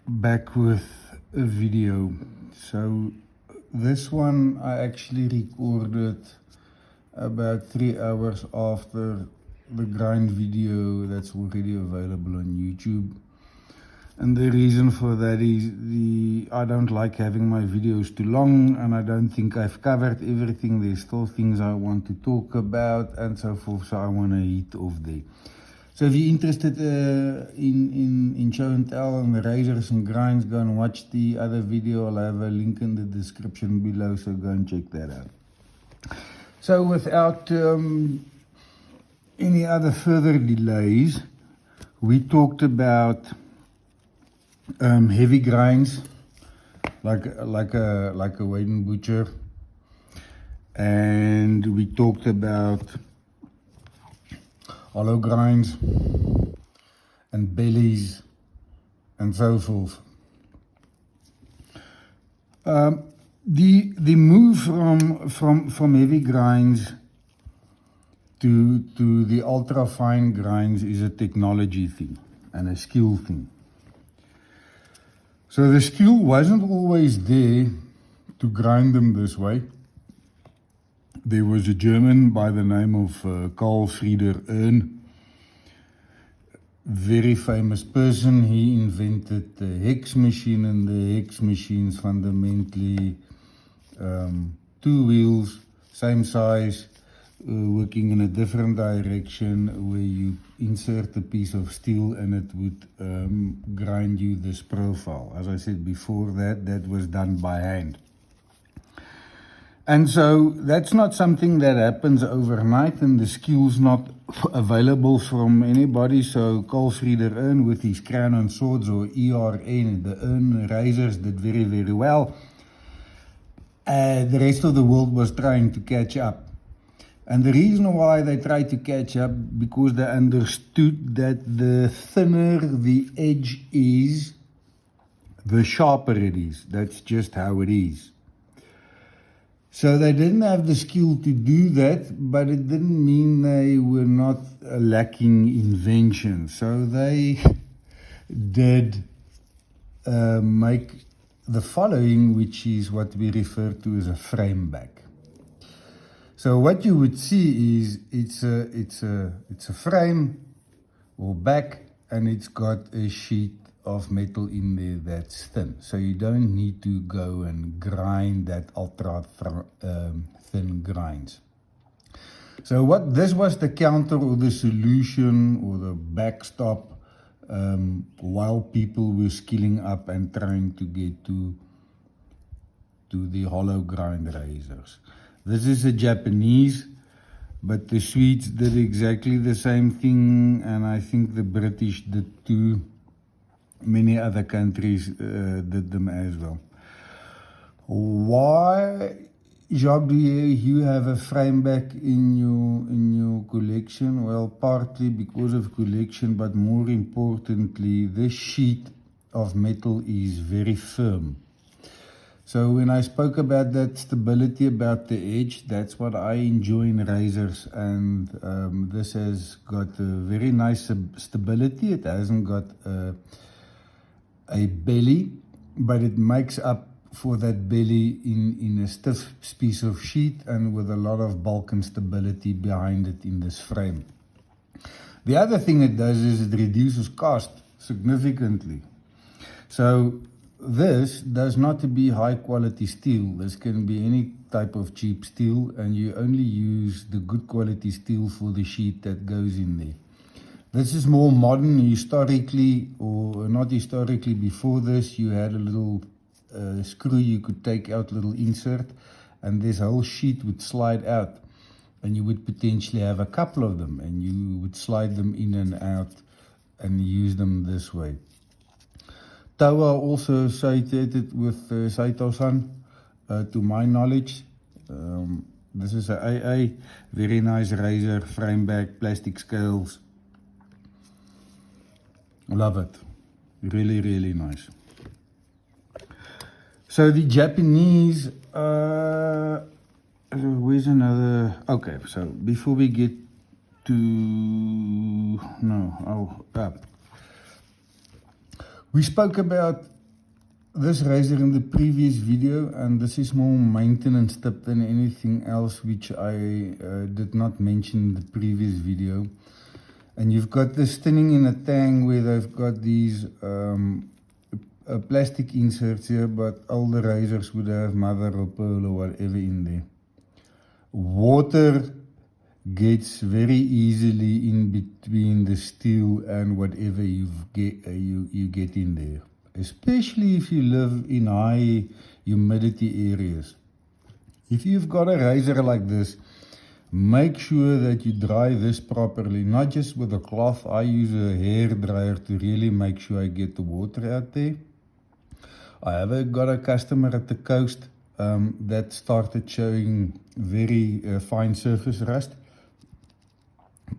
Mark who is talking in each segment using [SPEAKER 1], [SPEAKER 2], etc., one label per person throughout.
[SPEAKER 1] back with a video. So this one I actually recorded about 3 hours after the grind video that's already available on YouTube. And the reason for that is I don't like having my videos too long, and I don't think I've covered everything. There's still things I want to talk about and so forth, so I want to hit off there. So if you're interested in show and tell and razors and grinds, go and watch the other video. I'll have a link in the description below, so go and check that out. So without any other further delays, we talked about heavy grinds like a Wade Butcher, and we talked about hollow grinds and bellies and so forth. The move from heavy grinds to the ultra fine grinds is a technology thing and a skill thing. So the skill wasn't always there to grind them this way. There was a German by the name of Carl Frieder Ern, very famous person. He invented the hex machine, and the hex machine's fundamentally 2 wheels, same size, working in a different direction, where you insert a piece of steel and it would grind you this profile. As I said before, that was done by hand. And so that's not something that happens overnight, and the skill's not available from anybody. So Carl Frieder Ern with his Crown and Swords, or ERN, the Ern razors, did very, very well. The rest of the world was trying to catch up. And the reason why they tried to catch up, because they understood that the thinner the edge is, the sharper it is. That's just how it is. So they didn't have the skill to do that, but it didn't mean they were not lacking invention. So they did make the following, which is what we refer to as a frame back. So what you would see is it's a frame or back, and it's got a sheet of metal in there that's thin. So you don't need to go and grind that ultra thin grinds. So what this was the counter or the solution or the backstop while people were skilling up and trying to get to the hollow grind razors. This is a Japanese, but the Swedes did exactly the same thing, and I think the British did too. Many other countries did them as well. Why, Jacques, do you have a frame back in your collection? Well, partly because of collection, but more importantly, this sheet of metal is very firm. So when I spoke about that stability about the edge, that's what I enjoy in razors, and this has got a very nice stability. It hasn't got a belly, but it makes up for that belly in a stiff piece of sheet and with a lot of bulk and stability behind it in this frame. The other thing it does is it reduces cost significantly. So this does not to be high quality steel. This can be any type of cheap steel, and you only use the good quality steel for the sheet that goes in there. This is more modern. Historically, or not historically, before this, you had a little screw you could take out, little insert, and this whole sheet would slide out, and you would potentially have a couple of them, and you would slide them in and out and use them this way. Toa also associated with Saito-san, to my knowledge. This is a AA, very nice razor, frame back, plastic scales. Love it. Really, really nice. So the Japanese, where's another? Okay, so before we get to, we spoke about this razor in the previous video, and this is more maintenance tip than anything else which I did not mention in the previous video. And you've got this thinning in a tang where they've got these plastic inserts here, but all the razors would have mother or pearl or whatever in there. Water gets very easily in between the steel and whatever you get in there, especially if you live in high humidity areas. If you've got a razor like this, make sure that you dry this properly, not just with a cloth. I use a hair dryer to really make sure I get the water out there. I have got a customer at the coast that started showing very fine surface rust.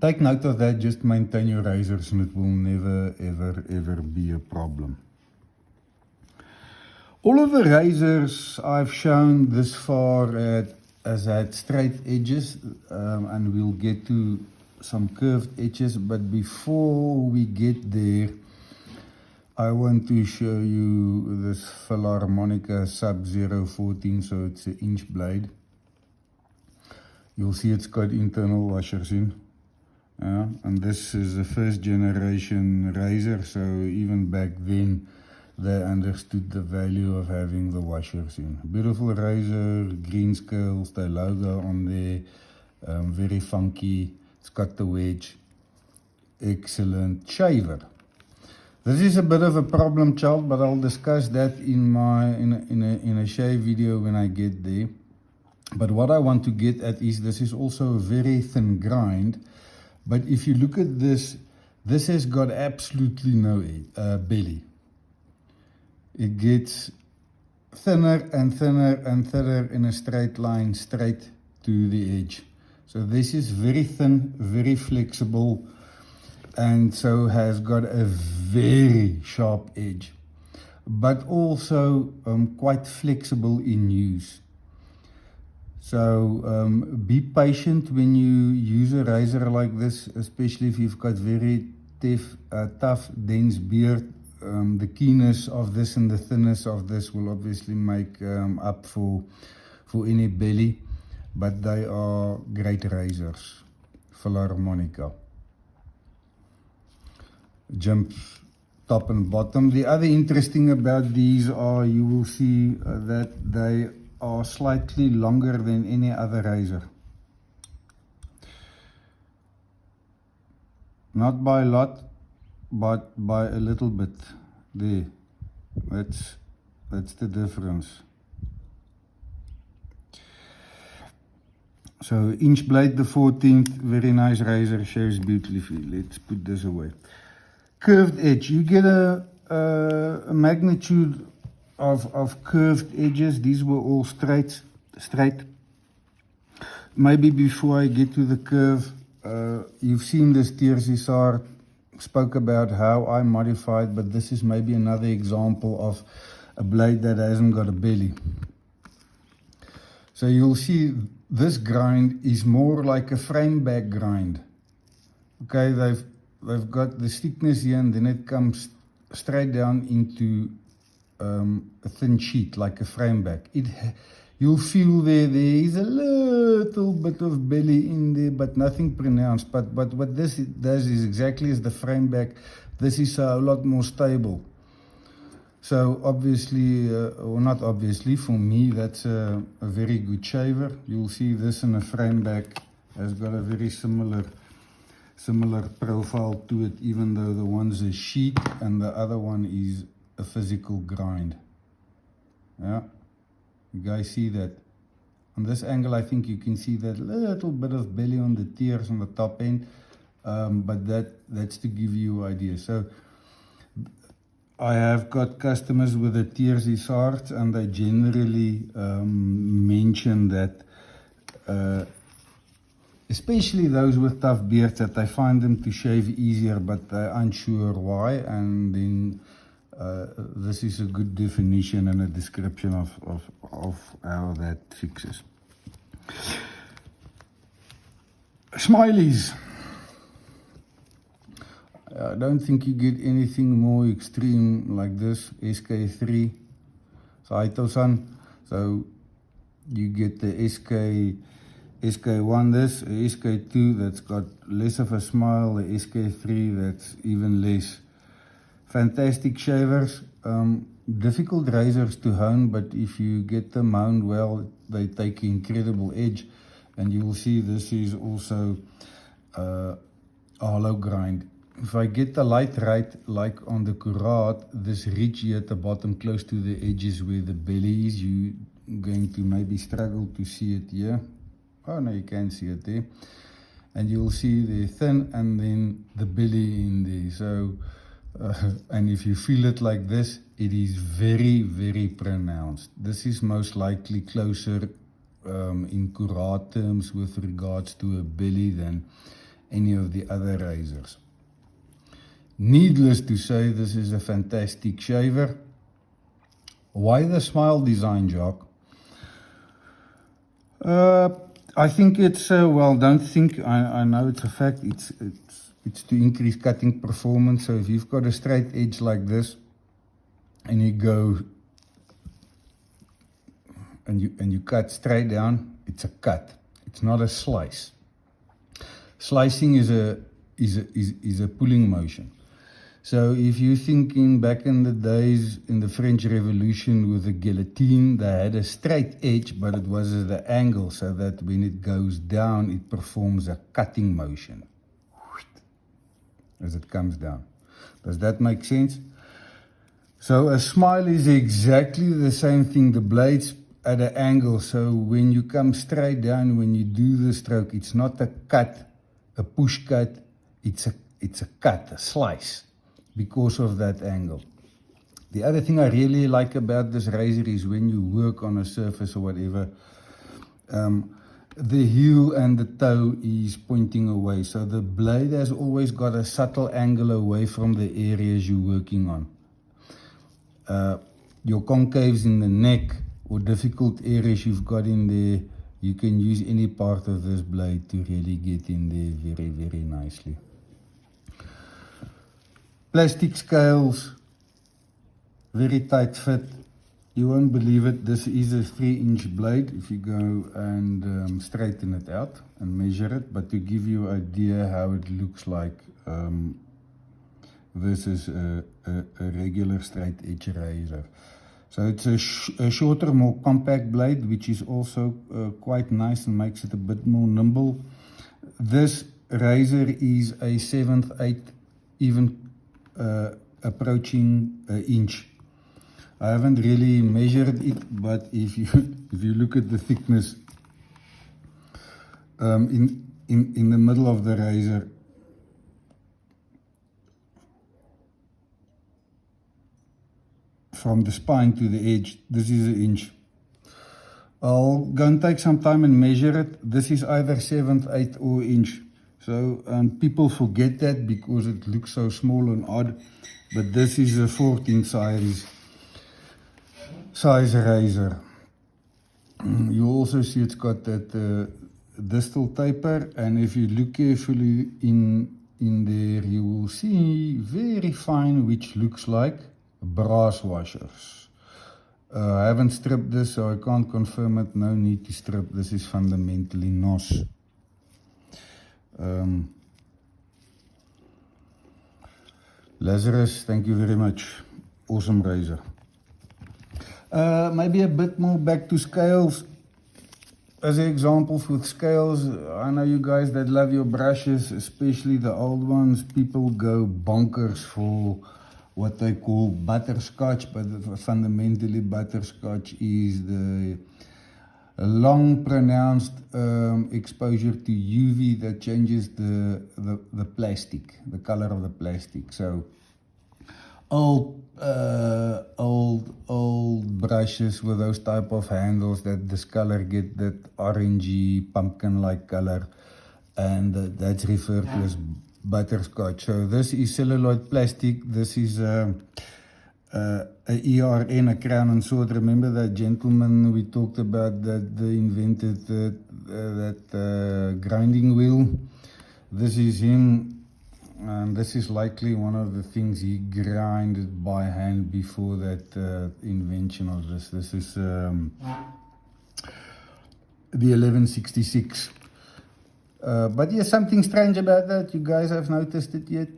[SPEAKER 1] Take note of that, just maintain your razors and it will never ever be a problem. All of the razors I've shown this far has had straight edges, and we'll get to some curved edges, but before we get there, I want to show you this Filarmonica Sub-Zero 14, so it's an inch blade. You'll see it's got internal washers in. And this is a first generation razor, so even back then they understood the value of having the washers in. Beautiful razor, green scales, the logo on there, very funky. It's got the wedge. Excellent shaver. This is a bit of a problem child, but I'll discuss that in a shave video when I get there. But what I want to get at is this is also a very thin grind. But if you look at this, this has got absolutely no belly. It gets thinner and thinner and thinner in a straight line, straight to the edge. So this is very thin, very flexible, and so has got a very sharp edge, but also quite flexible in use. So be patient when you use a razor like this, especially if you've got very tough, dense beard. The keenness of this and the thinness of this will obviously make up for any belly, but they are great razors. Filarmonica. Jump top and bottom. The other interesting about these are you will see that they are slightly longer than any other razor. Not by a lot, but by a little bit. There, that's the difference. So inch blade, the 14th, very nice razor, shaves beautifully. Let's put this away. Curved edge, you get a magnitude of curved edges. These were all straight. Maybe before I get to the curve, you've seen this TRCSR, spoke about how I modified, but this is maybe another example of a blade that hasn't got a belly. So you'll see this grind is more like a frame back grind. Okay, they've got the thickness here, and then it comes straight down into a thin sheet like a frame back. You'll feel there is a little bit of belly in there, but nothing pronounced. But what this does is exactly as the frame back. This is a lot more stable. So obviously, or not obviously, for me that's a very good shaver. You'll see this in a frame back has got a very similar profile to it, even though the one's a sheet and the other one is a physical grind. Yeah, you guys see that? On this angle, I think you can see that little bit of belly on the tears on the top end, but that's to give you an idea. So I have got customers with the TRCSR, and they generally mention that, especially those with tough beards, that they find them to shave easier, but they're unsure why. And then this is a good definition and a description of how that fixes. Smileys. I don't think you get anything more extreme like this. SK3, Saito-san. So you get the SK1, this SK2 that's got less of a smile, the SK3 that's even less. Fantastic shavers. Difficult razors to hone, but if you get them honed well, they take incredible edge. And you will see this is also a hollow grind. If I get the light right, like on the Kurat, this ridge here at the bottom close to the edges where the belly is, you're going to maybe struggle to see it here. Oh no, you can see it there. And you'll see the thin and then the belly in there. So, and if you feel it like this, it is very, very pronounced. This is most likely closer in Kurat terms with regards to a belly than any of the other razors. Needless to say, this is a fantastic shaver. Why the smile design, Jock? I think it's, well, don't think, I know it's a fact, it's to increase cutting performance. So if you've got a straight edge like this, and you go, and you cut straight down, it's a cut. It's not a slice. Slicing is a pulling motion. So if you're thinking back in the days in the French Revolution with the guillotine, they had a straight edge, but it was at the angle so that when it goes down, it performs a cutting motion as it comes down. Does that make sense? So a smile is exactly the same thing. The blade's at an angle, so when you come straight down, when you do the stroke, it's not a cut, a push cut, it's a cut, a slice, because of that angle. The other thing I really like about this razor is when you work on a surface or whatever, the heel and the toe is pointing away. So the blade has always got a subtle angle away from the areas you're working on. Your concaves in the neck or difficult areas you've got in there, you can use any part of this blade to really get in there very, very nicely. Plastic scales, very tight fit. You won't believe it, this is a 3-inch blade if you go and straighten it out and measure it, but to give you an idea how it looks like versus a regular straight edge razor. So it's a shorter, more compact blade, which is also quite nice and makes it a bit more nimble. This razor is a 7/8, even approaching an inch. I haven't really measured it, but if you look at the thickness in the middle of the razor, from the spine to the edge, this is an inch. I'll go and take some time and measure it. This is either 7/8 or inch. So people forget that because it looks so small and odd, but this is a 14 size razor. You also see it's got that distal taper, and if you look carefully in there, you will see very fine, which looks like brass washers. I haven't stripped this, so I can't confirm it. No need to strip. This is fundamentally NOS. Lazarus, thank you very much. Awesome razor. Maybe a bit more back to scales. As examples with scales, I know you guys that love your brushes, especially the old ones. People go bonkers for what they call butterscotch, but fundamentally butterscotch is the long pronounced exposure to UV that changes the plastic, the color of the plastic. So old brushes with those type of handles that discolor, get that orangey pumpkin-like color, and that's referred to as butterscotch. So this is celluloid plastic. This is a ERN, a crown and sword. Remember that gentleman we talked about that they invented that grinding wheel? This is him. And this is likely one of the things he grinded by hand before that invention of this. This is the 1166. But yes, something strange about that. You guys have noticed it yet?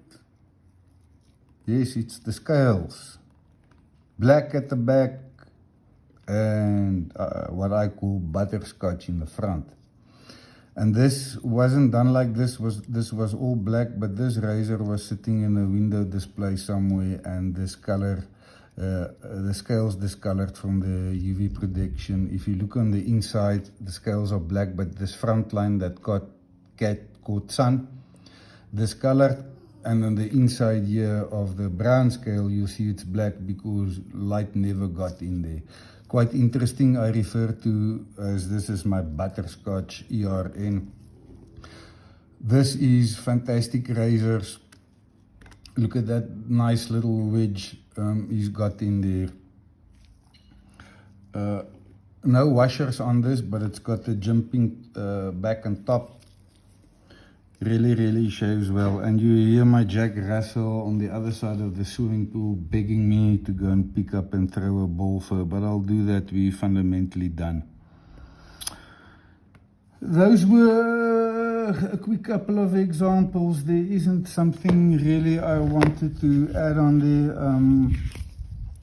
[SPEAKER 1] Yes, it's the scales. Black at the back and what I call butterscotch in the front. And this wasn't done like this. This was all black, but this razor was sitting in a window display somewhere, and this color, the scales discolored from the UV protection. If you look on the inside, the scales are black, but this front line that caught sun discolored, and on the inside here of the brown scale, you'll see it's black because light never got in there. Quite interesting. I refer to as this is my butterscotch ERN. This is fantastic razors. Look at that nice little wedge he's got in there. No washers on this, but it's got the jumping back and top. Really shaves well. And you hear my Jack Russell on the other side of the swimming pool begging me to go and pick up and throw a ball for her, but I'll do that. We're fundamentally done. Those were a quick couple of examples. There isn't something really I wanted to add on there.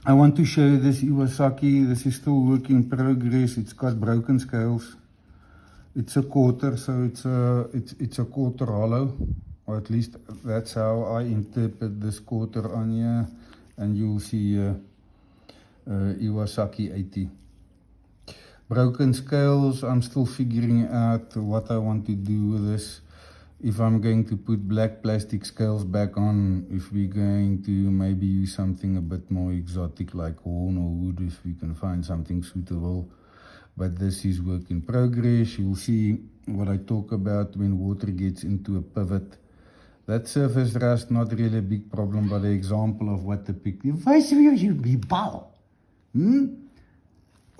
[SPEAKER 1] I want to show you this Iwasaki. This is still work in progress. It's got broken scales. It's a quarter, so it's a quarter hollow, or at least that's how I interpret this quarter on here. And you'll see Iwasaki 80. Broken scales. I'm still figuring out what I want to do with this. If I'm going to put black plastic scales back on, if we're going to maybe use something a bit more exotic like horn or wood, if we can find something suitable. But this is work in progress. You'll see what I talk about when water gets into a pivot. That surface rust, not really a big problem, but an example of what the picture.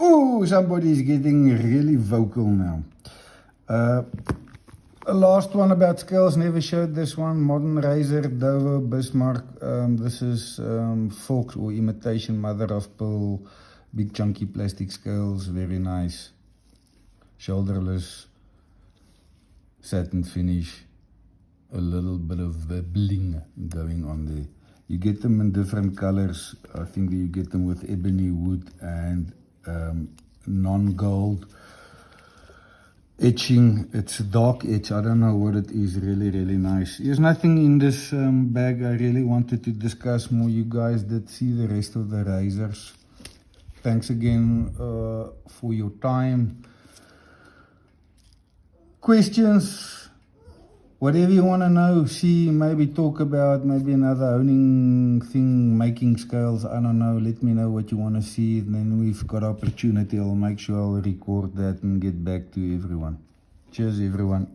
[SPEAKER 1] Oh, somebody's getting really vocal now. A last one about scales, never showed this one. Modern razor, Dover, Bismarck. This is forks or imitation mother of pearl. Big chunky plastic scales, very nice. Shoulderless, satin finish, a little bit of bling going on there. You get them in different colors. I think you get them with ebony wood and non-gold etching. It's a dark etch. I don't know what it is. Really nice. There's nothing in this bag I really wanted to discuss more. You guys did see the rest of the razors. Thanks again for your time. Questions, whatever you want to know, see, maybe talk about, maybe another honing thing, making scales, I don't know. Let me know what you want to see, and then we've got opportunity. I'll make sure I'll record that and get back to everyone. Cheers, everyone.